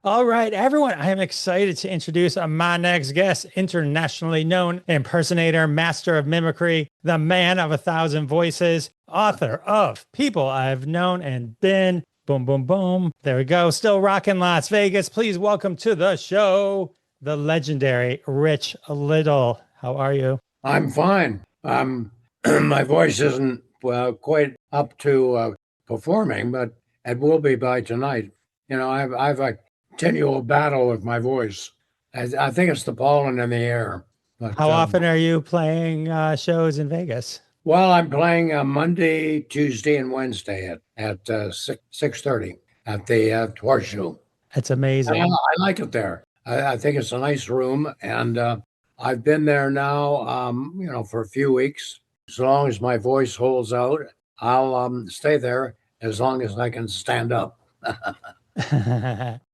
All right, everyone, I am excited to introduce my next guest, internationally known impersonator, master of mimicry, the man of a thousand voices, author of People I've Known and Been. Boom, boom, boom. There we go. Still rocking Las Vegas. Please welcome to the show, the legendary Rich Little. How are you? I'm fine. My voice isn't quite up to performing, but it will be by tonight. I've a continual battle with my voice. I think it's the pollen in the air. But How often are you playing shows in Vegas? well, I'm playing Monday, Tuesday, and Wednesday at 6:30 at the Horseshoe. It's I amazing. like it there. I think it's a nice room, and I've been there now, for a few weeks. As long as my voice holds out, I'll stay there as long as I can stand up.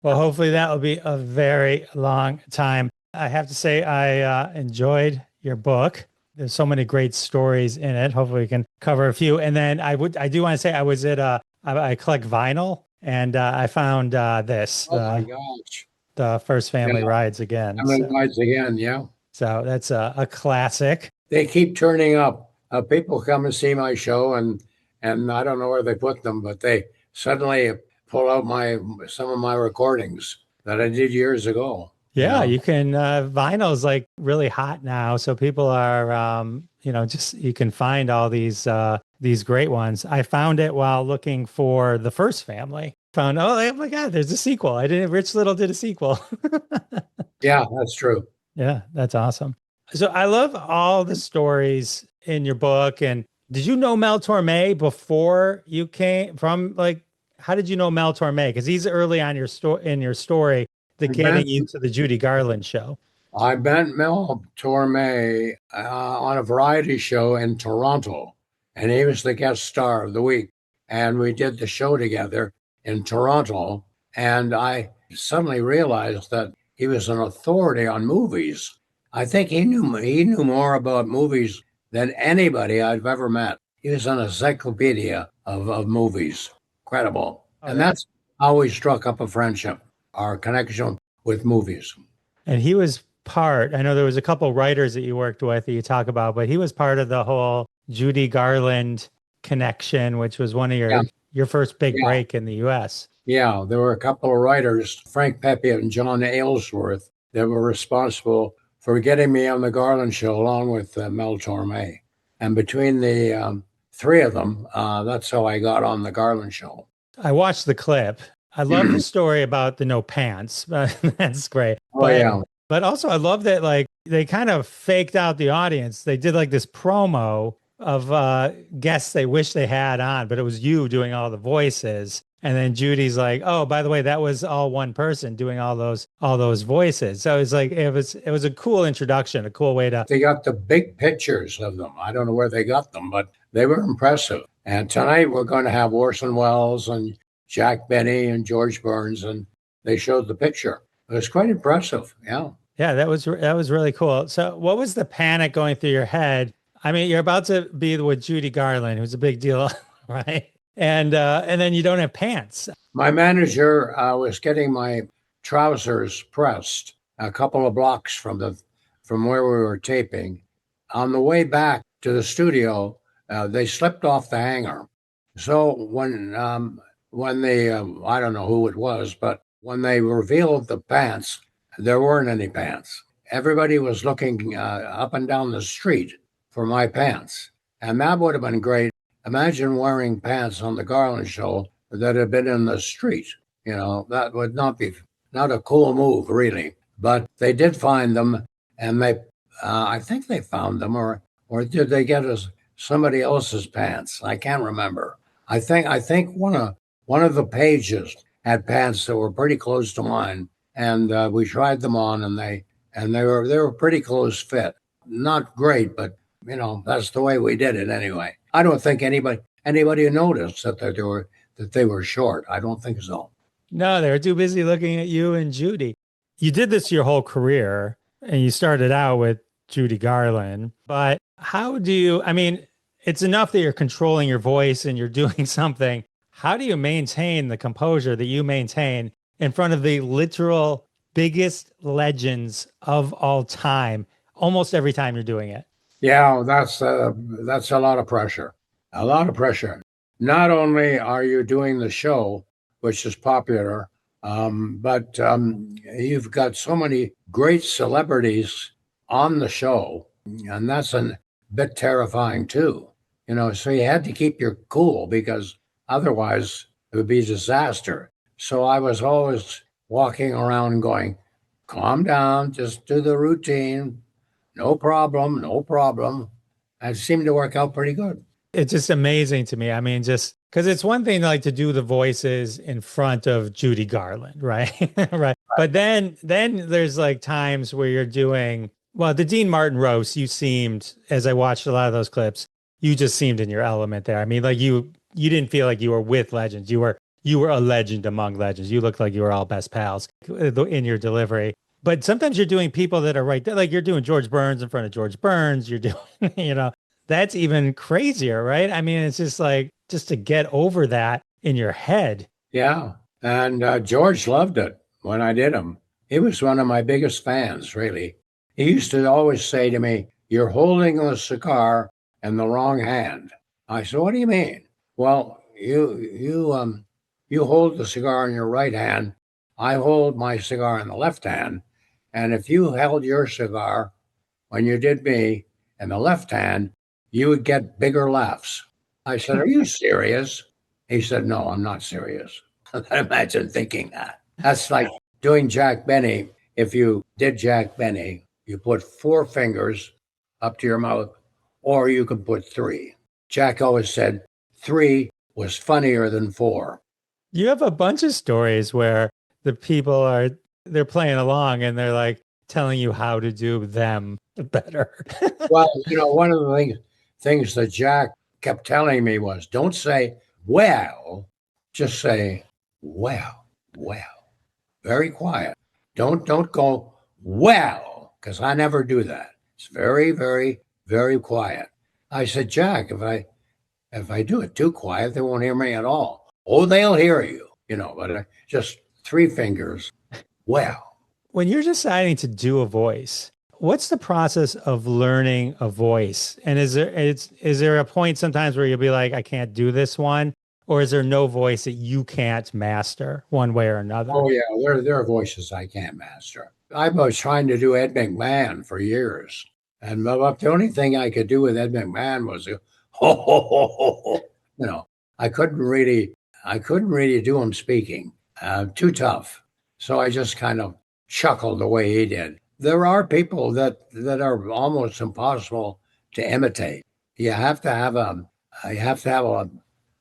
Well, hopefully that will be a very long time. I have to say, I enjoyed your book. There's so many great stories in it. Hopefully, we can cover a few. And then I do want to say, I was at I collect vinyl, and I found this, Oh my gosh! the First Family Yeah, Rides Again. I'm in lights again. Yeah, So that's a classic. they keep turning up. People come and see my show, and I don't know where they put them, but they suddenly pull out my some of my recordings that I did years ago. You Yeah, know, you can vinyl's like really hot now, so people are just you can find all these great ones. I found it while looking for The First Family. Found, oh my God, there's a sequel. I didn't Rich Little did a sequel. yeah, that's true. Yeah, that's awesome. So I love all the stories in your book. And did you know Mel Torme before you came from, like, how did you know Mel Torme? Because he's early on your in your story, the I met getting you to the Judy Garland show. I met Mel Torme on a variety show in Toronto, and he was the guest star of the week. And we did the show together in Toronto, and I suddenly realized that he was an authority on movies. I think he knew more about movies than anybody I've ever met. He was an encyclopedia of movies. Incredible. Oh, And that, that's how we struck up a friendship, our connection with movies. and he was part, I know there was a couple writers that you worked with that you talk about, but he was part of the whole Judy Garland connection, which was one of Yeah, your first big yeah. break in the US. Yeah, there were a couple of writers, Frank Pepe and John Aylesworth, that were responsible for getting me on the Garland show along with Mel Torme. And between the three of them, that's how I got on the Garland show. I watched the clip. I love the story about the no pants. That's great. Oh, yeah. But also I love that like they kind of faked out the audience. They did like this promo of guests they wish they had on, but it was you doing all the voices. And then Judy's like, "Oh, by the way, that was all one person doing all those voices." So it's like it was a cool introduction, a cool way to. They got the big pictures of them. I don't know where they got them, but they were impressive. And tonight we're going to have Orson Welles and Jack Benny and George Burns, and they showed the picture. It was quite impressive. Yeah. Yeah, that was really cool. So what was the panic going through your head? I mean, you're about to be with Judy Garland, who's a big deal, right? And then you don't have pants. My manager was getting my trousers pressed a couple of blocks from where we were taping. On the way back to the studio, they slipped off the hanger. So when they I don't know who it was, but when they revealed the pants, there weren't any pants. Everybody was looking up and down the street for my pants, and that would have been great. Imagine wearing pants on the Garland show that had been in the street. That would not a cool move, really. But they did find them, and I think they found them, or did they get us somebody else's pants? I can't remember. I think one of the pages had pants that were pretty close to mine, and we tried them on, and they were pretty close fit. Not great, but that's the way we did it anyway. I don't think anybody noticed that they were short. I don't think so. No, they were too busy looking at you and Judy. You did this your whole career, and you started out with Judy Garland. But I mean, it's enough that you're controlling your voice and you're doing something. How do you maintain the composure that you maintain in front of the literal biggest legends of all time almost every time you're doing it. Yeah, that's a lot of pressure. A lot of pressure. Not only are you doing the show, which is popular, but you've got so many great celebrities on the show, and that's a bit terrifying too. So you had to keep your cool because otherwise it would be disaster. So I was always walking around going, calm down, just do the routine, no problem, no problem. And it seemed to work out pretty good. It's just amazing to me. I mean, just because it's one thing like to do the voices in front of Judy Garland, right? Right. But then there's like times where you're doing, well, the Dean Martin roast, you seemed, as I watched a lot of those clips, you just seemed in your element there. I mean, like you didn't feel like you were with legends. You were a legend among legends. You looked like you were all best pals in your delivery. But sometimes you're doing people that are right there, like you're doing George Burns in front of George Burns. You're doing, that's even crazier, right? I mean, it's just like just to get over that in your head. Yeah. And George loved it when I did him. He was one of my biggest fans, really. He used to always say to me, "You're holding a cigar in the wrong hand." I said, "What do you mean?" "Well, you hold the cigar in your right hand. I hold my cigar in the left hand. And if you held your cigar when you did me in the left hand, you would get bigger laughs." I said, "Are you serious?" He said, "No, I'm not serious." Imagine thinking that. That's like doing Jack Benny. If you did Jack Benny, you put 4 fingers up to your mouth, or you could put 3. Jack always said 3 was funnier than 4. You have a bunch of stories where the people they're playing along and they're like telling you how to do them better. Well, one of the things that Jack kept telling me was, don't say, "Well," just say, "Well, well." Very quiet. Don't go, "Well," because I never do that. It's very, very, very quiet. I said, "Jack, if I do it too quiet, they won't hear me at all." "Oh, they'll hear you, but just 3 fingers. Well." When you're deciding to do a voice, what's the process of learning a voice? And is there a point sometimes where you'll be like, I can't do this one? Or is there no voice that you can't master one way or another? Oh yeah, there are voices I can't master. I was trying to do Ed McMahon for years, and the only thing I could do with Ed McMahon was, ho ho ho ho ho. I couldn't really do him speaking. Too tough. So I just kind of chuckled the way he did. There are people that are almost impossible to imitate. You have to have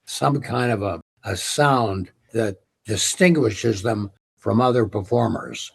some kind of a sound that distinguishes them from other performers.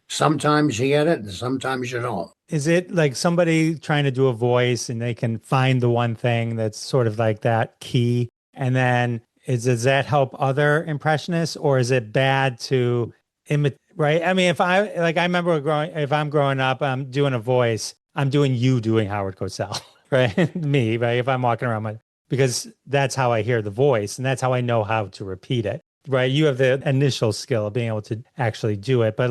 Sometimes you get it and sometimes you don't. Is it like somebody trying to do a voice and they can find the one thing that's sort of like that key? And then does that help other impressionists, or is it bad to imitate? Right. I mean, I remember if I'm growing up, I'm doing a voice, I'm doing you doing Howard Cosell, right? Me, right? If I'm walking around because that's how I hear the voice and that's how I know how to repeat it, right? You have the initial skill of being able to actually do it. But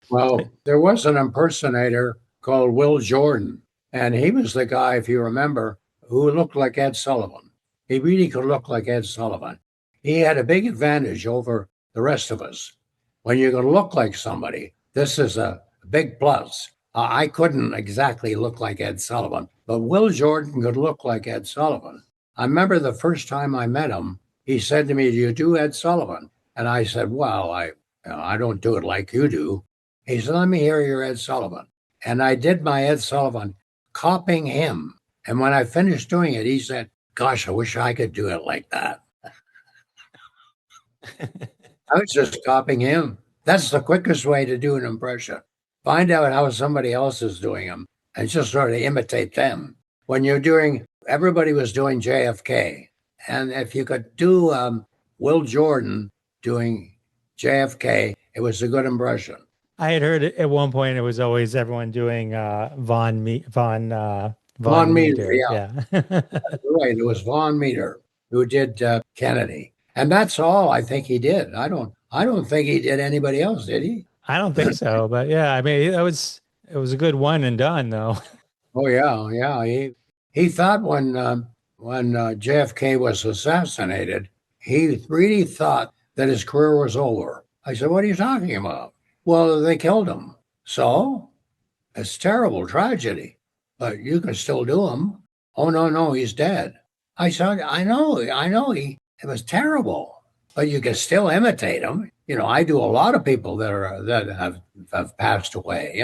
well, there was an impersonator called Will Jordan, and he was the guy, if you remember, who looked like Ed Sullivan. He really could look like Ed Sullivan. He had a big advantage over the rest of us. When you can look like somebody, this is a big plus. I couldn't exactly look like Ed Sullivan, but Will Jordan could look like Ed Sullivan. I remember the first time I met him, he said to me, "Do you do Ed Sullivan?" And I said, "Well, I don't do it like you do." He said, "Let me hear your Ed Sullivan." And I did my Ed Sullivan, copying him. And when I finished doing it, he said, "Gosh, I wish I could do it like that." I was just copying him. That's the quickest way to do an impression. Find out how somebody else is doing them and just sort of imitate them. When everybody was doing JFK. And if you could do Will Jordan doing JFK, it was a good impression. I had heard at one point it was always everyone doing Von Meter, yeah. Yeah. Right. It was Von Meter who did Kennedy. And that's all I think he did. I don't I don't think he did anybody else, did he? I don't think so, but yeah, I mean, it was a good one and done though. Oh yeah, yeah. He thought when JFK was assassinated, he really thought that his career was over. I said, "What are you talking about?" Well, they killed him. So it's terrible tragedy, but you can still do him. Oh no, no, he's dead. I said, I know. It was terrible, but you can still imitate him. I do a lot of people that have passed away.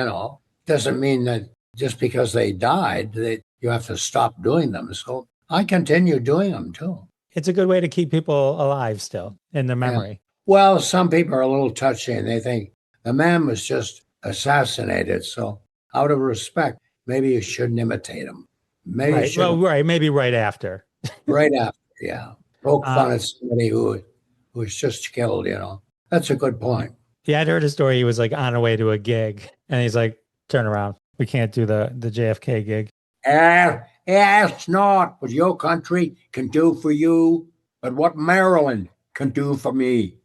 Doesn't mean that just because they died that you have to stop doing them. So I continue doing them too. It's a good way to keep people alive still in their Yeah. memory. Well, some people are a little touchy and they think the man was just assassinated. So out of respect, maybe you shouldn't imitate him. Maybe you Right. Well, should right. Maybe right after. right after. Yeah. Poke Uh, fun at somebody who was just killed. That's a good point. yeah, I'd heard a story. He was like on a way to a gig and he's like, turn around. We can't do the JFK gig. Ask not what your country can do for you, but what Maryland can do for me.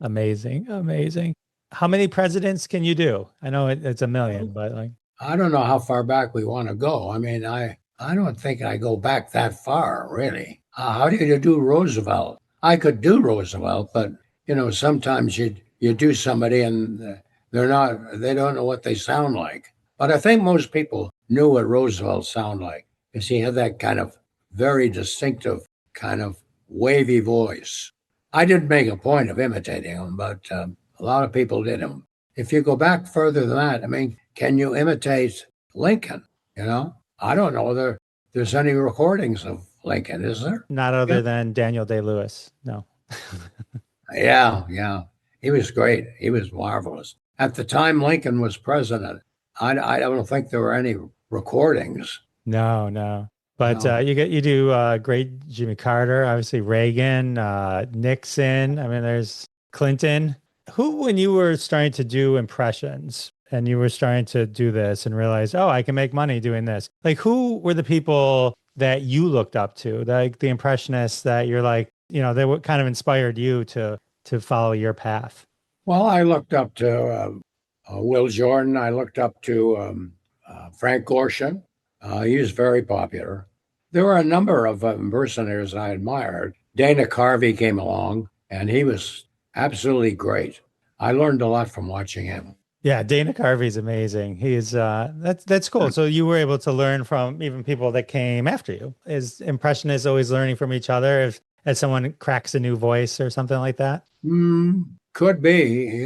Amazing. Amazing. How many presidents can you do? I know it's a million, but like, I don't know how far back we want to go. I mean, I don't think I go back that far, really. How do you do Roosevelt? I could do Roosevelt, but sometimes you do somebody and they don't know what they sound like. But I think most people knew what Roosevelt sounded like because he had that kind of very distinctive kind of wavy voice. I didn't make a point of imitating him, but a lot of people did him. If you go back further than that, I mean, can you imitate Lincoln? I don't know there's any recordings of Lincoln, is there? not other than Daniel Day-Lewis. No. Yeah, yeah. He was great. He was marvelous. At the time Lincoln was president, I don't think there were any recordings. No, no. But No. you do great Jimmy Carter, obviously Reagan, Nixon. I mean, there's Clinton. Who, when you were starting to do impressions and you were starting to do this and realize, oh, I can make money doing this. Like, who were the people that you looked up to, like the Impressionists that you're like, they were kind of inspired you to follow your path? Well, I looked up to Will Jordan. I looked up to Frank Gorshin. He was very popular. There were a number of impersonators I admired. Dana Carvey came along, and he was absolutely great. I learned a lot from watching him. Yeah, Dana Carvey's amazing. He's that's cool. So you were able to learn from even people that came after you. Is impressionists always learning from each other if someone cracks a new voice or something like that? Could be,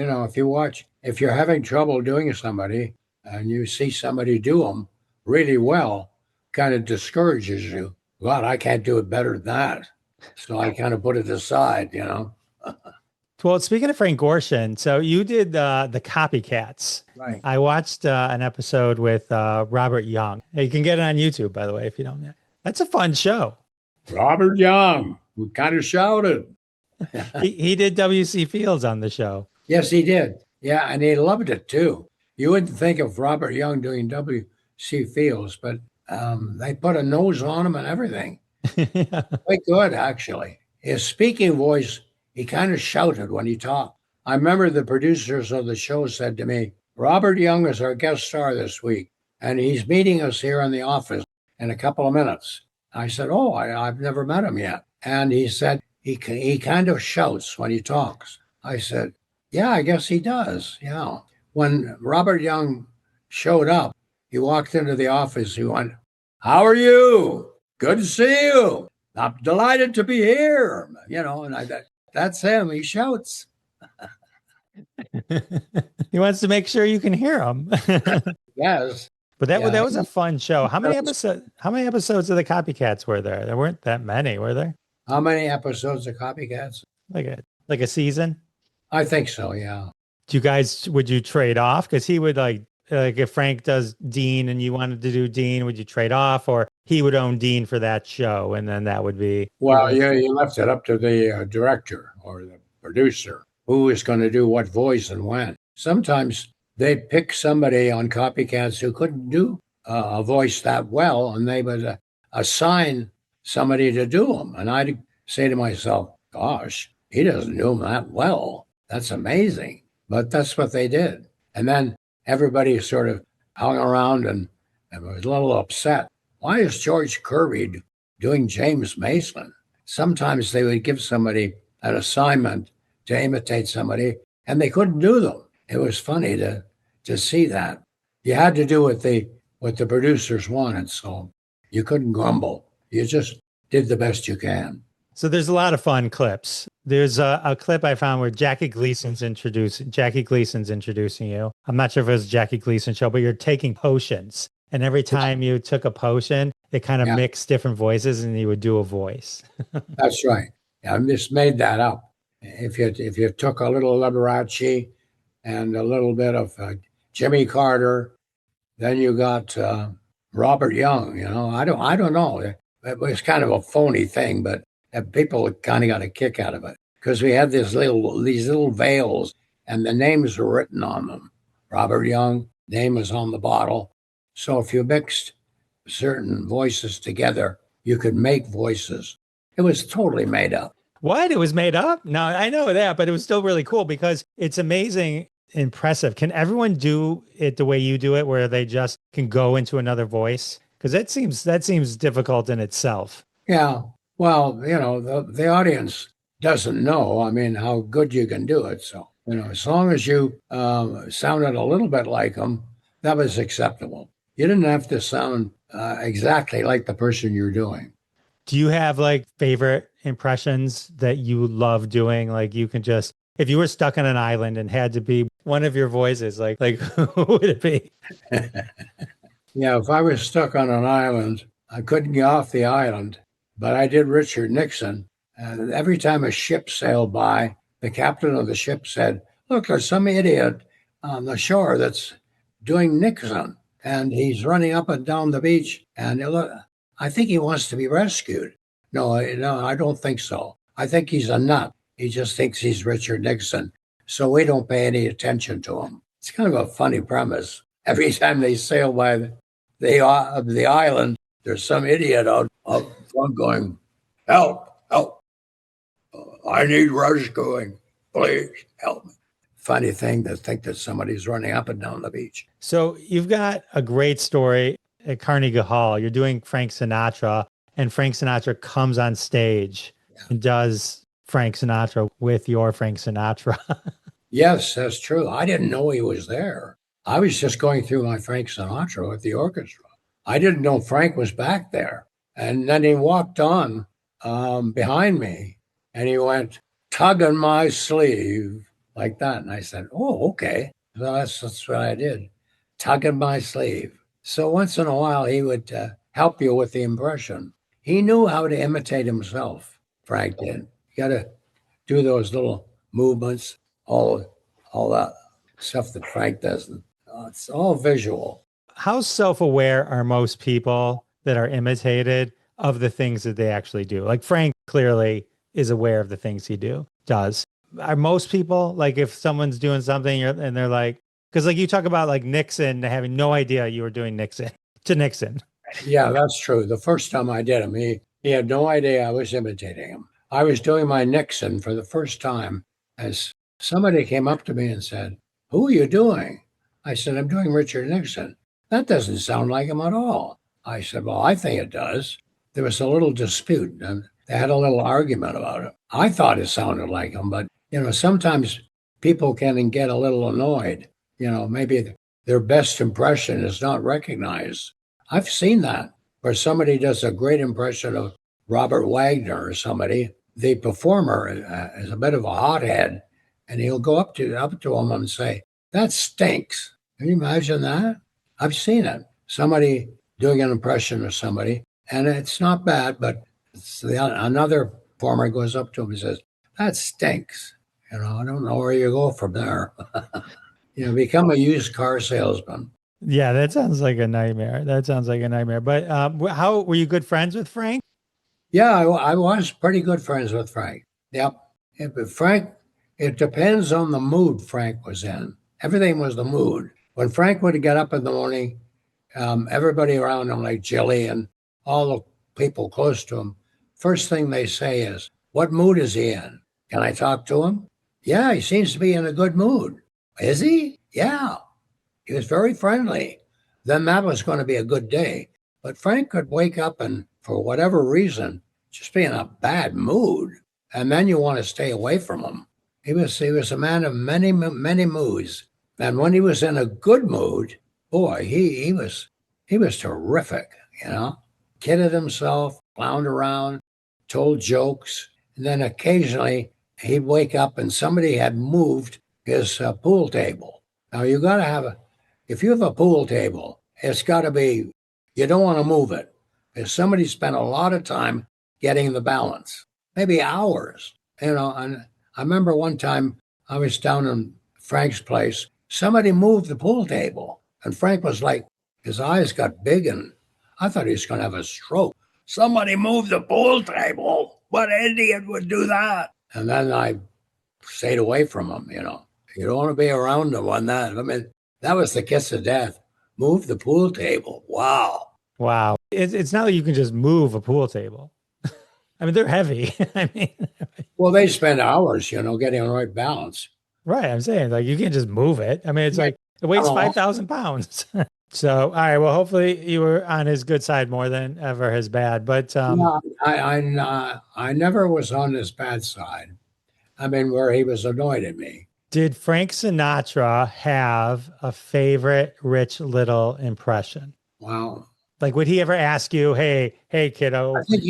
if you're having trouble doing somebody and you see somebody do them really well, kind of discourages you. God, I can't do it better than that. So I kind of put it aside. Well, speaking of Frank Gorshin, so you did the Copycats. Right. I watched an episode with Robert Young. You can get it on YouTube, by the way, if you don't know. That's a fun show. Robert Young, we kind of shouted. He did W.C. Fields on the show. Yes, he did. Yeah, and he loved it too. You wouldn't think of Robert Young doing W.C. Fields, but they put a nose on him and everything. Yeah. Quite good, actually. His speaking voice, he kind of shouted when he talked. I remember the producers of the show said to me, Robert Young is our guest star this week, and he's meeting us here in the office in a couple of minutes. I said, oh, I've never met him yet. And he said, he kind of shouts when he talks. I said, yeah, I guess he does. Yeah. When Robert Young showed up, he walked into the office. He went, how are you? Good to see you. I'm delighted to be here. And that's him. He shouts. He wants to make sure you can hear him. Yes. But that was a fun show. How many episodes of the Copycats were there? There weren't that many, were there? How many episodes of Copycats? Like a season? I think so, yeah. Would you trade off? Because he would like if Frank does Dean and you wanted to do Dean, would you trade off, or he would own Dean for that show and then that would be? Well, yeah, you left it up to the director or the producer who is going to do what voice and when. Sometimes they'd pick somebody on Copycats who couldn't do a voice that well, and they would assign somebody to do them. And I'd say to myself, gosh, he doesn't do them that well. That's amazing. But that's what they did. And then everybody sort of hung around and was a little upset. Why is George Kirby doing James Mason? Sometimes they would give somebody an assignment to imitate somebody, and they couldn't do them. It was funny to see that. You had to do what the producers wanted, so you couldn't grumble. You just did the best you can. So there's a lot of fun clips. There's a clip I found where Jackie Gleason's introducing you. I'm not sure if it was a Jackie Gleason show, but you're taking potions. And every time you took a potion, it kind of mixed different voices and you would do a voice. That's right. I just made that up. If you took a little Liberace and a little bit of Jimmy Carter, then you got Robert Young. I don't know. It was kind of a phony thing, but people kind of got a kick out of it because we had these little veils and the names were written on them. Robert Young, name was on the bottle. So if you mixed certain voices together, you could make voices. It was totally made up. What? It was made up? No, I know that, but it was still really cool because it's amazing, impressive. Can everyone do it the way you do it, where they just can go into another voice? Because that seems difficult in itself. Yeah. Well, the audience doesn't know, how good you can do it. So, as long as you sounded a little bit like them, that was acceptable. You didn't have to sound exactly like the person you're doing. Do you have like favorite impressions that you love doing? Like you can just, if you were stuck on an island and had to be one of your voices, like who would it be? Yeah, if I was stuck on an island, I couldn't get off the island, but I did Richard Nixon. And every time a ship sailed by, the captain of the ship said, "Look, there's some idiot on the shore that's doing Nixon. And he's running up and down the beach. And I think he wants to be rescued." No, I don't think so. I think he's a nut. He just thinks he's Richard Nixon. So we don't pay any attention to him. It's kind of a funny premise. Every time they sail by the island, there's some idiot out front going, "Help, help. I need rescuing. Please help me." Funny thing to think that somebody's running up and down the beach. So you've got a great story at Carnegie Hall. You're doing Frank Sinatra, and Frank Sinatra comes on stage and does Frank Sinatra with your Frank Sinatra. Yes, that's true. I didn't know he was there. I was just going through my Frank Sinatra with the orchestra. I didn't know Frank was back there. And then he walked on behind me and he went, tugging my sleeve like that. And I said, "Oh, okay." So that's what I did, tugging my sleeve. So once in a while, he would help you with the impression. He knew how to imitate himself, Frank did. You got to do those little movements, all that stuff that Frank does. It's all visual. How self-aware are most people that are imitated of the things that they actually do? Like Frank clearly is aware of the things he does. Are most people, like if someone's doing something and they're like, because like you talk about like Nixon having no idea you were doing Nixon to Nixon. Yeah, that's true. The first time I did him, he had no idea I was imitating him. I was doing my Nixon for the first time as somebody came up to me and said, "Who are you doing?" I said, "I'm doing Richard Nixon." "That doesn't sound like him at all." I said, "Well, I think it does." There was a little dispute and they had a little argument about it. I thought it sounded like him, but sometimes people can get a little annoyed. Maybe their best impression is not recognized. I've seen that where somebody does a great impression of Robert Wagner or somebody. The performer is a bit of a hothead, and he'll go up to him and say, "That stinks." Can you imagine that? I've seen it. Somebody doing an impression of somebody, and it's not bad, but another performer goes up to him and says, "That stinks." I don't know where you go from there. Become a used car salesman. Yeah, that sounds like a nightmare. But how were you good friends with Frank? Yeah, I was pretty good friends with Frank. Yep. But Frank, it depends on the mood Frank was in. Everything was the mood. When Frank would get up in the morning, everybody around him, like Jilly and all the people close to him, first thing they say is, "What mood is he in?" Can I talk to him? Yeah, he seems to be in a good mood. Is he? Yeah. He was very friendly. Then that was going to be a good day. But Frank could wake up and, for whatever reason, just be in a bad mood. And then you want to stay away from him. He was a man of many moods. And when he was in a good mood, boy, he was terrific, you know. Kidded himself, clowned around, told jokes, and then occasionally he'd wake up and somebody had moved his pool table. Now you got to if you have a pool table, it's got to be, you don't want to move it. If somebody spent a lot of time getting the balance, maybe hours, you know. And I remember one time I was down in Frank's place, somebody moved the pool table, and Frank was like, his eyes got big, and I thought he was going to have a stroke. Somebody moved the pool table. What idiot would do that? And then I stayed away from him, you know. You don't want to be around him on that. I mean, that was the kiss of death. Move the pool table. Wow. Wow. It's not like you can just move a pool table. I mean, they're heavy. I mean, well, they spend hours, you know, getting the right balance. Right. I'm saying, like, you can't just move it. I mean, it's like, it weighs 5,000 pounds. So, all right. Well, hopefully you were on his good side more than ever his bad. But no, I never was on his bad side. I mean, where he was annoyed at me. Did Frank Sinatra have a favorite Rich Little impression? Wow. Like, would he ever ask you, hey, kiddo? I think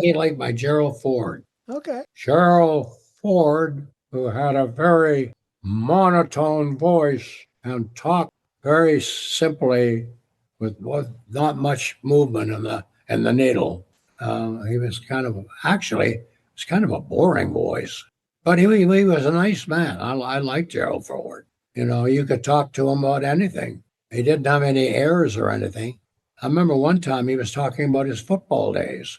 he liked my Gerald Ford. Okay. Gerald Ford, who had a very monotone voice and talked very simply with not much movement in the needle. He was kind of a boring voice, but he was a nice man. I liked Gerald Ford. You know, you could talk to him about anything. He didn't have any airs or anything. I remember one time he was talking about his football days.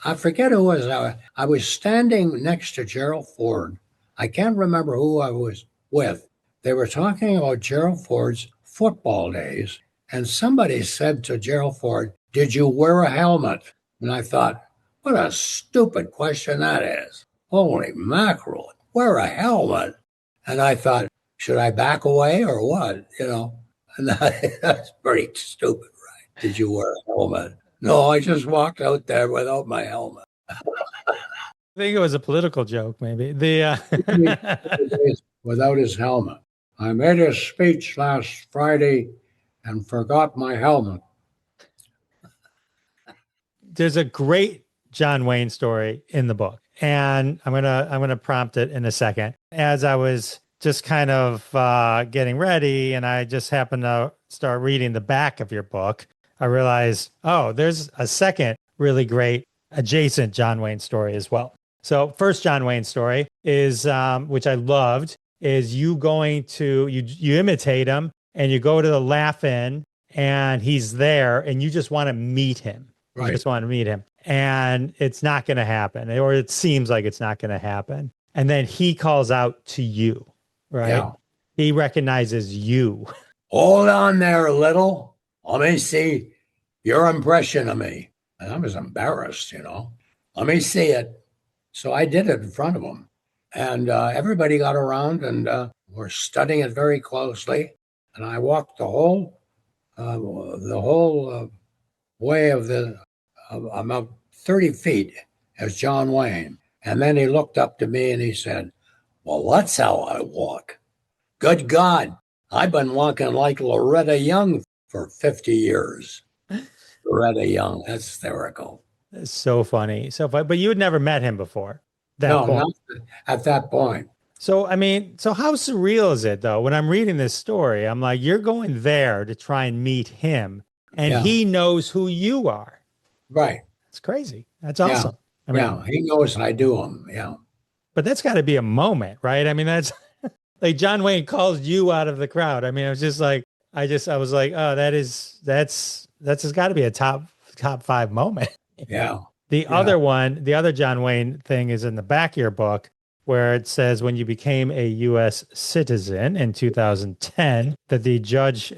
I forget who was. I was standing next to Gerald Ford. I can't remember who I was with. They were talking about Gerald Ford's football days, and somebody said to Gerald Ford, "Did you wear a helmet?" And I thought, what a stupid question that is. Holy mackerel, wear a helmet. And I thought, should I back away or what? You know, and that's pretty stupid, right? Did you wear a helmet? No, I just walked out there without my helmet. I think it was a political joke, maybe. Without his helmet. I made a speech last Friday and forgot my helmet. There's a great John Wayne story in the book, and I'm gonna prompt it in a second. As I was just kind of getting ready, and I just happened to start reading the back of your book, I realized, oh, there's a second really great adjacent John Wayne story as well. So first John Wayne story is, which I loved, is you going to, you imitate him and you go to the Laugh-In and he's there and you just want to meet him. Right. You just want to meet him. And it's not going to happen, or it seems like it's not going to happen. And then he calls out to you, right? Yeah. He recognizes you. Hold on there, little. Let me see your impression of me. And I was embarrassed, you know. Let me see it. So I did it in front of him. And everybody got around and were studying it very closely. And I walked the whole way of about 30 feet as John Wayne. And then he looked up to me and he said, well, that's how I walk. Good God, I've been walking like Loretta Young for 50 years. Loretta Young, that's hysterical. That's so funny. So funny. But you had never met him before. Not at that point. So, I mean, so how surreal is it, though? When I'm reading this story, I'm like, you're going there to try and meet him, and he knows who you are. Right. It's crazy. That's awesome. I mean, he knows I do him. Yeah. But that's got to be a moment, right? I mean, that's like John Wayne calls you out of the crowd. I mean, I was just like, I was like, oh, that's just got to be a top 5 moment. Yeah. The other John Wayne thing is in the back of your book, where it says when you became a U.S. citizen in 2010, that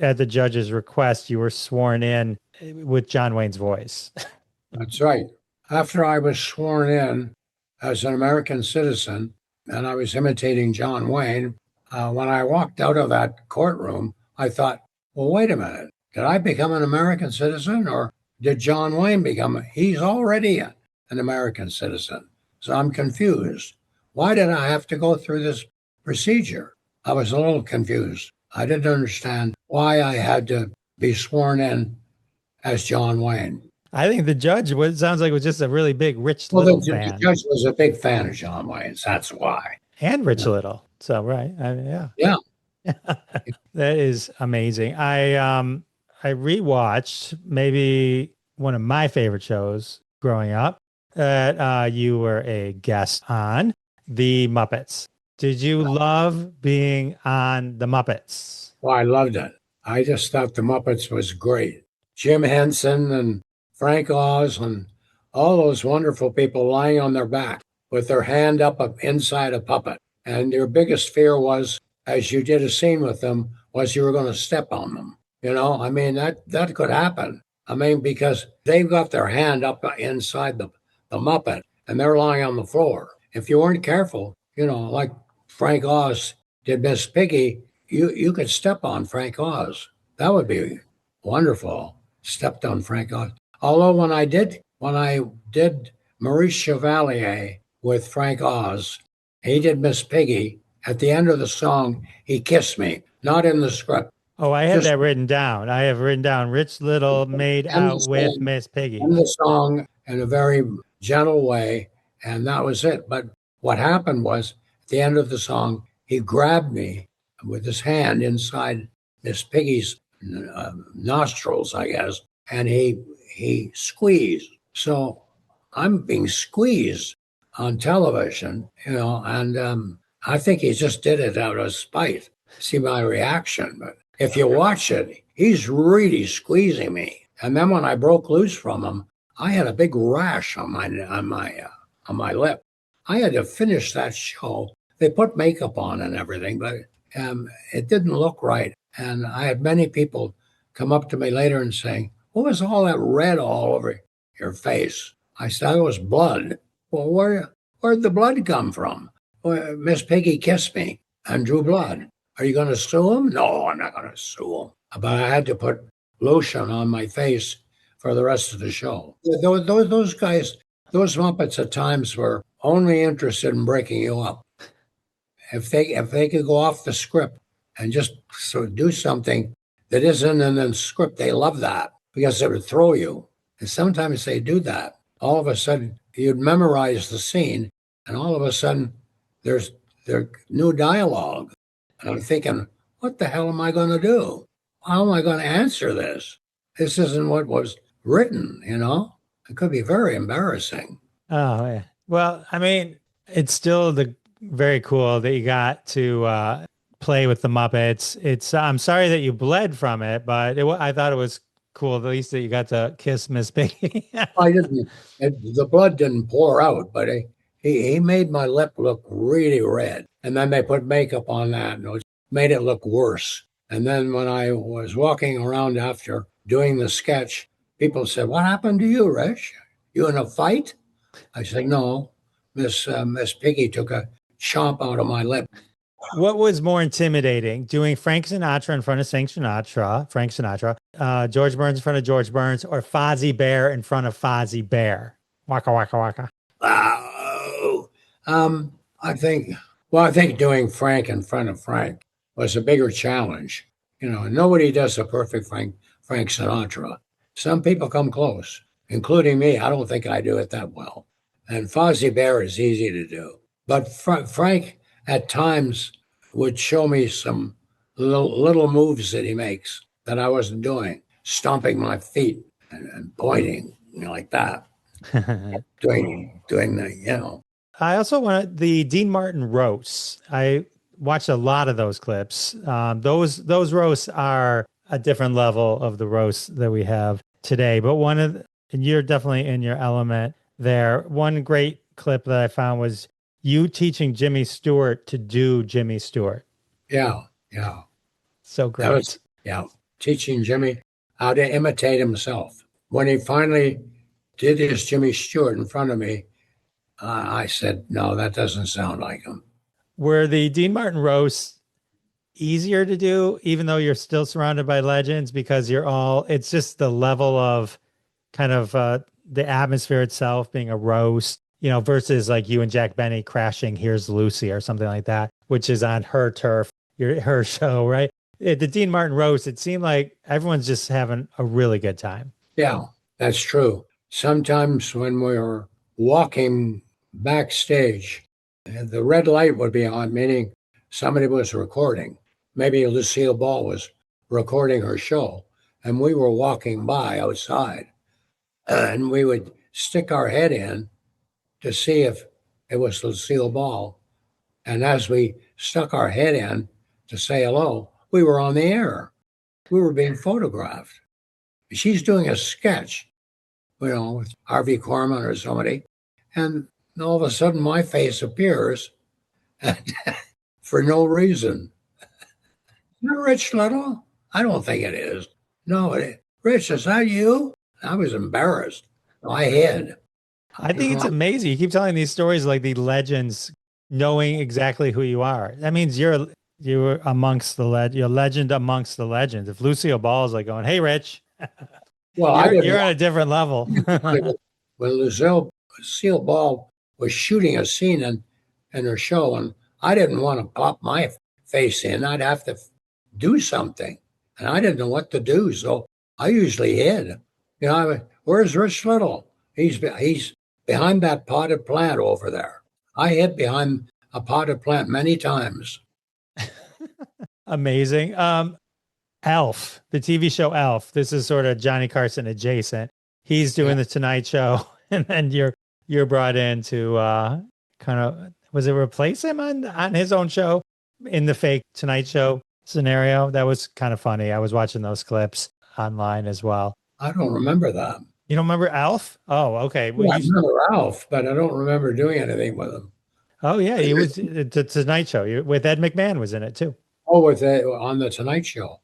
at the judge's request, you were sworn in with John Wayne's voice. That's right. After I was sworn in as an American citizen, and I was imitating John Wayne. When I walked out of that courtroom, I thought, well, wait a minute. Did I become an American citizen or did John Wayne become? He's already an American citizen. So I'm confused. Why did I have to go through this procedure? I was a little confused. I didn't understand why I had to be sworn in as John Wayne. I think the judge sounds like was just a really big Rich Well, Little the fan. judge was a big fan of John Wayne's. That's why. And Rich Little. So, right. I mean, yeah. Yeah. That is amazing. I rewatched maybe one of my favorite shows growing up that you were a guest on, The Muppets. Did you love being on The Muppets? Well, I loved it. I just thought The Muppets was great. Jim Henson and Frank Oz and all those wonderful people lying on their back with their hand up inside a puppet. And your biggest fear was, as you did a scene with them, was you were going to step on them. You know, I mean, that could happen. I mean, because they've got their hand up inside the Muppet and they're lying on the floor. If you weren't careful, you know, like Frank Oz did Miss Piggy, you could step on Frank Oz. That would be wonderful. Stepped on Frank Oz. Although when I did Maurice Chevalier with Frank Oz, he did Miss Piggy. At the end of the song, he kissed me, not in the script. Oh, I had that written down. I have written down Rich Little made out with Miss Piggy. In the song in a very gentle way, and that was it. But what happened was, at the end of the song, he grabbed me with his hand inside Miss Piggy's nostrils, I guess, and he squeezed. So I'm being squeezed on television, you know, and I think he just did it out of spite. See my reaction, but if you watch it, he's really squeezing me. And then when I broke loose from him, I had a big rash on my lip. I had to finish that show. They put makeup on and everything, but it didn't look right. And I had many people come up to me later and saying, "What was all that red all over your face?" I said, "It was blood." Well, where'd the blood come from? Well, Miss Piggy kissed me and drew blood. Are you going to sue him? No, I'm not going to sue him. But I had to put lotion on my face for the rest of the show. Those guys, those Muppets at times were only interested in breaking you up. If they could go off the script and just sort of do something that isn't in the script, they love that because it would throw you. And sometimes they do that. All of a sudden, you'd memorize the scene, and all of a sudden, there's new dialogue. And I'm thinking, what the hell am I going to do? How am I going to answer this? This isn't what was written, you know? It could be very embarrassing. Oh, yeah. Well, I mean, it's still very cool that you got to play with the Muppets. I'm sorry that you bled from it, but I thought it was cool, at least that you got to kiss Miss Piggy. I didn't. The blood didn't pour out, but he made my lip look really red. And then they put makeup on that, and it made it look worse. And then when I was walking around after doing the sketch, people said, "What happened to you, Rich? You in a fight?" I said, "No, Miss Piggy took a chomp out of my lip." What was more intimidating, doing Frank Sinatra in front of Frank Sinatra, George Burns in front of George Burns, or Fozzie Bear in front of Fozzie Bear? Waka, waka, waka. Oh, I think doing Frank in front of Frank was a bigger challenge. You know, nobody does a perfect Frank Sinatra. Some people come close, including me. I don't think I do it that well. And Fozzie Bear is easy to do. But Frank, at times, would show me some little moves that he makes that I wasn't doing, stomping my feet and pointing, you know, like that. doing the, you know. I also wanted the Dean Martin roasts. I watched a lot of those clips. Those roasts are a different level of the roasts that we have today. But and you're definitely in your element there. One great clip that I found was you teaching Jimmy Stewart to do Jimmy Stewart. Yeah. So great. Teaching Jimmy how to imitate himself. When he finally did his Jimmy Stewart in front of me, I said, "No, that doesn't sound like him." Were the Dean Martin roasts easier to do, even though you're still surrounded by legends, because it's just the level of kind of the atmosphere itself being a roast, versus like you and Jack Benny crashing Here's Lucy or something like that, which is on her turf, her show, right? The Dean Martin roast, it seemed like everyone's just having a really good time. Yeah, that's true. Sometimes when we were walking backstage, the red light would be on, meaning somebody was recording. Maybe Lucille Ball was recording her show, and we were walking by outside, and we would stick our head in to see if it was Lucille Ball. And as we stuck our head in to say hello, we were on the air. We were being photographed. She's doing a sketch, with Harvey Korman or somebody, and all of a sudden my face appears for no reason. You're Rich Little? I don't think it is. No, Rich, is that you? I was embarrassed. I hid. I think it's amazing. You keep telling these stories like the legends knowing exactly who you are. That means you're amongst you're a legend amongst the legends. If Lucille Ball is like going, "Hey, Rich," well, you're on a different level. When Lucille Ball was shooting a scene in her show, and I didn't want to pop my face in, I'd have to do something, and I didn't know what to do, so I usually hid. Where's Rich Little? He's behind that potted plant over there. I hid behind a potted plant many times. Amazing. Elf, the TV show Elf. This is sort of Johnny Carson adjacent. He's doing the Tonight Show, and then you're brought in to kind of, was it replace him on his own show in the fake Tonight Show scenario? That was kind of funny. I was watching those clips online as well. I don't remember that. You don't remember Alf? Oh, okay. Well, I remember Alf, but I don't remember doing anything with him. Oh, yeah. He was the Tonight Show with Ed McMahon was in it too. Oh, on the Tonight Show.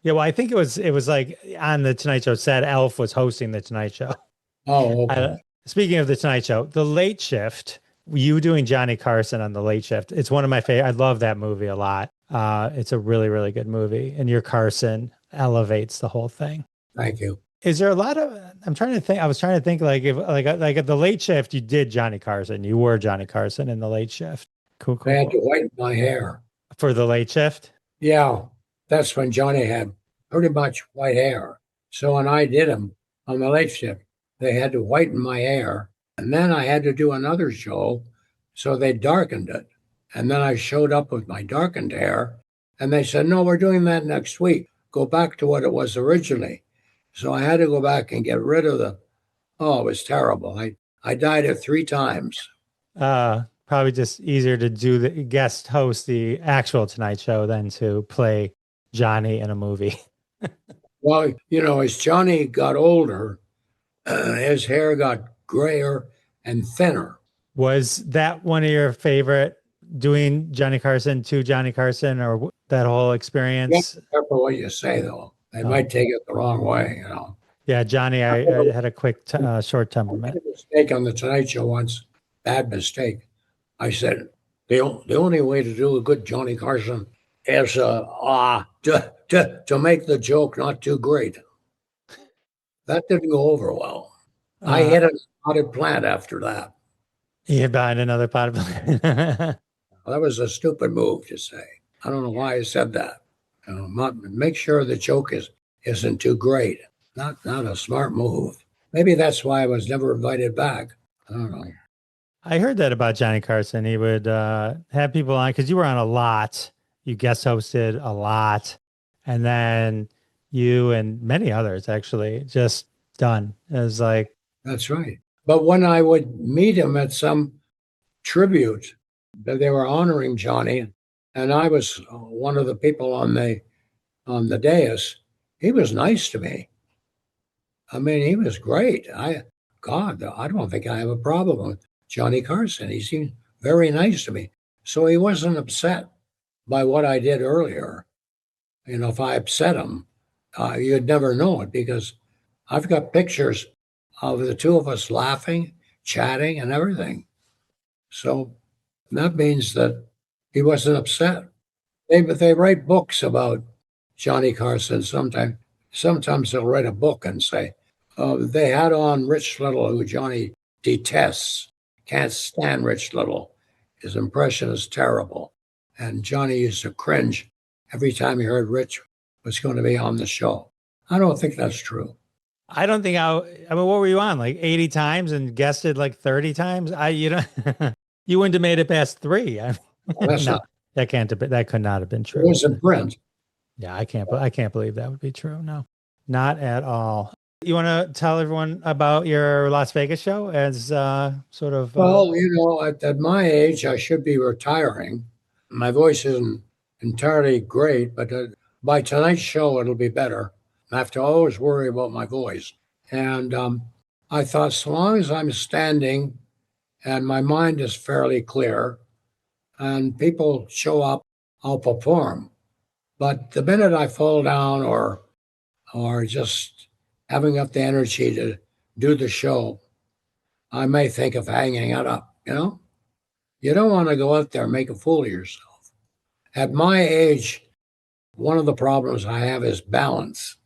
Yeah, well, I think it was like on the Tonight Show set, Alf was hosting the Tonight Show. Oh, okay. Speaking of the Tonight Show, The Late Shift, you doing Johnny Carson on The Late Shift. It's one of my favorite. I love that movie a lot. It's a really, really good movie. And your Carson elevates the whole thing. Thank you. Is there a lot of, I'm trying to think, I was trying to think like if like at The Late Shift, you did Johnny Carson. You were Johnny Carson in The Late Shift. Cool. I had to whiten my hair. For The Late Shift? Yeah. That's when Johnny had pretty much white hair. So when I did him on The Late Shift, they had to whiten my hair. And then I had to do another show, so they darkened it. And then I showed up with my darkened hair, and they said, no, we're doing that next week. Go back to what it was originally. So I had to go back and get rid of it was terrible. I dyed it 3 times. Probably just easier to do the guest host the actual Tonight Show than to play Johnny in a movie. Well, as Johnny got older, his hair got grayer and thinner. Was that one of your favorite, doing Johnny Carson to Johnny Carson, or that whole experience? Be careful what you say, though. They might take it the wrong way, Yeah, Johnny, I had a quick, short temperament. I made a mistake on the Tonight Show once, bad mistake. I said, the only way to do a good Johnny Carson is to make the joke not too great. That didn't go over well. I hit a potted plant after that. You hit behind another potted plant. That was a stupid move to say. I don't know why I said that. Make sure the joke isn't too great. Not a smart move. Maybe that's why I was never invited back. I don't know. I heard that about Johnny Carson. He would have people on, because you were on a lot. You guest hosted a lot. And then you and many others actually just done. It was like. That's right. But when I would meet him at some tribute, they were honoring Johnny, and I was one of the people on the dais, he was nice to me. I mean, he was great. I don't think I have a problem with Johnny Carson. He seemed very nice to me. So he wasn't upset by what I did earlier. If I upset him, you'd never know it, because I've got pictures of the two of us laughing, chatting, and everything. So that means that He wasn't upset. They write books about Johnny Carson. Sometimes they'll write a book and say, oh, they had on Rich Little, who Johnny detests, can't stand Rich Little. His impression is terrible. And Johnny used to cringe every time he heard Rich was going to be on the show. I don't think that's true. I don't think I mean, what were you on? Like 80 times and guessed it like 30 times? You know, you wouldn't have made it past 3. Well, that's No, not. that could not have been It true. was in print. Yeah, I can't believe that would be true. No, not at all. You want to tell everyone about your Las Vegas show as sort of Well, at my age, I should be retiring. My voice isn't entirely great, but by tonight's show, it'll be better. I have to always worry about my voice. And I thought, so long as I'm standing and my mind is fairly clear and people show up, I'll perform. But the minute I fall down or just having up the energy to do the show, I may think of hanging it up, You don't want to go out there and make a fool of yourself. At my age, one of the problems I have is balance.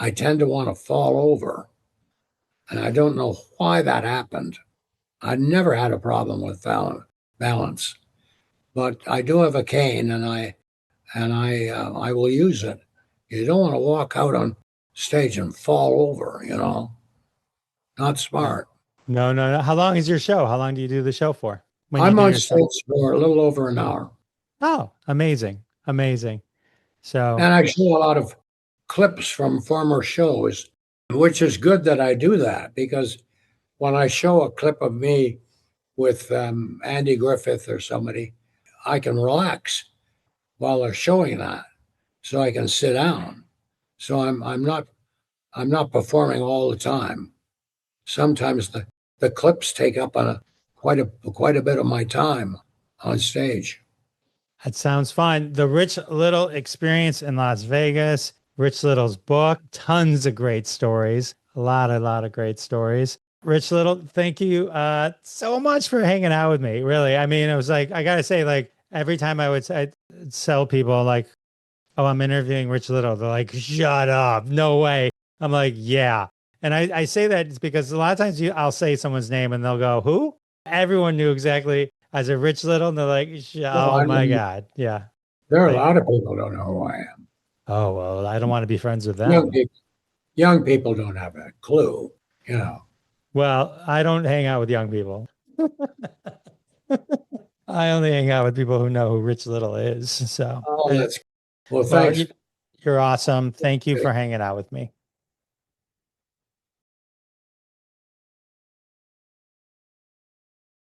I tend to want to fall over, and I don't know why that happened. I never had a problem with balance, but I do have a cane, and I will use it. You don't want to walk out on stage and fall over, Not smart. No, no, no. How long is your show? How long do you do the show for? I'm on stage for a little over an hour. Oh, amazing. Amazing. So, and I show a lot of clips from former shows, which is good that I do that because when I show a clip of me with Andy Griffith or somebody, I can relax while they're showing that, so I can sit down. So I'm not performing all the time. Sometimes the clips take up quite a bit of my time on stage. that sounds fun. The Rich Little experience in Las Vegas, Rich Little's book, tons of great stories, a lot of great stories. Rich Little, thank you so much for hanging out with me. Really. I mean, it was like, I got to say, like, every time I'd tell people, like, oh, I'm interviewing Rich Little, they're like, shut up. No way. I'm like, yeah. And I say that it's because a lot of times I'll say someone's name and they'll go, who? Everyone knew exactly. I said Rich Little, and they're like, oh my God. Yeah. There are a lot of people who don't know who I am. Oh, well, I don't want to be friends with them. Young people don't have a clue, Well, I don't hang out with young people. I only hang out with people who know who Rich Little is. So, well, thanks. You're awesome. Thank you for hanging out with me.